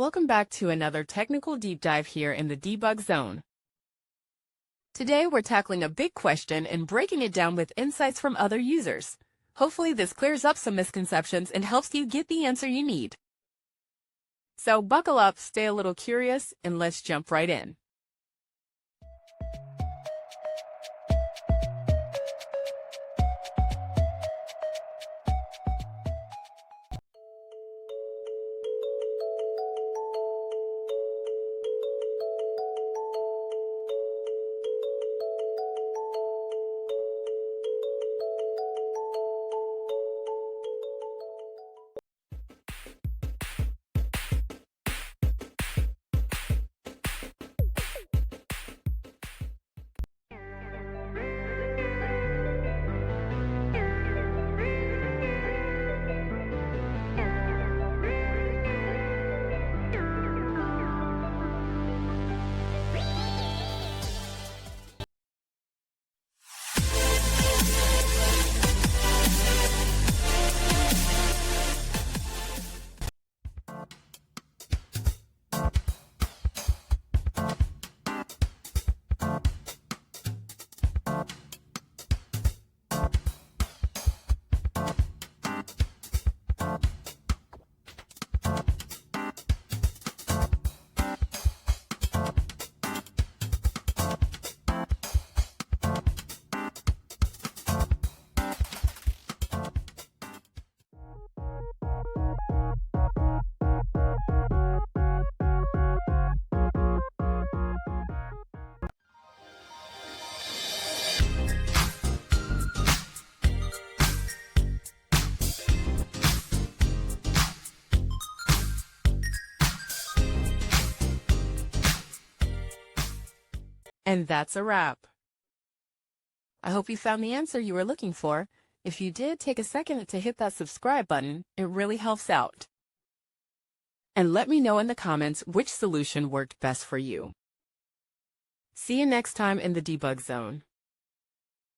Welcome back to another technical deep dive here in the debug zone. Today we're tackling a big question and breaking it down with insights from other users. Hopefully this clears up some misconceptions and helps you get the answer you need. So buckle up, stay a little curious, and let's jump right in. And that's a wrap. I hope you found the answer you were looking for. If you did, take a second to hit that subscribe button. It really helps out. And let me know in the comments which solution worked best for you. See you next time in the debug zone.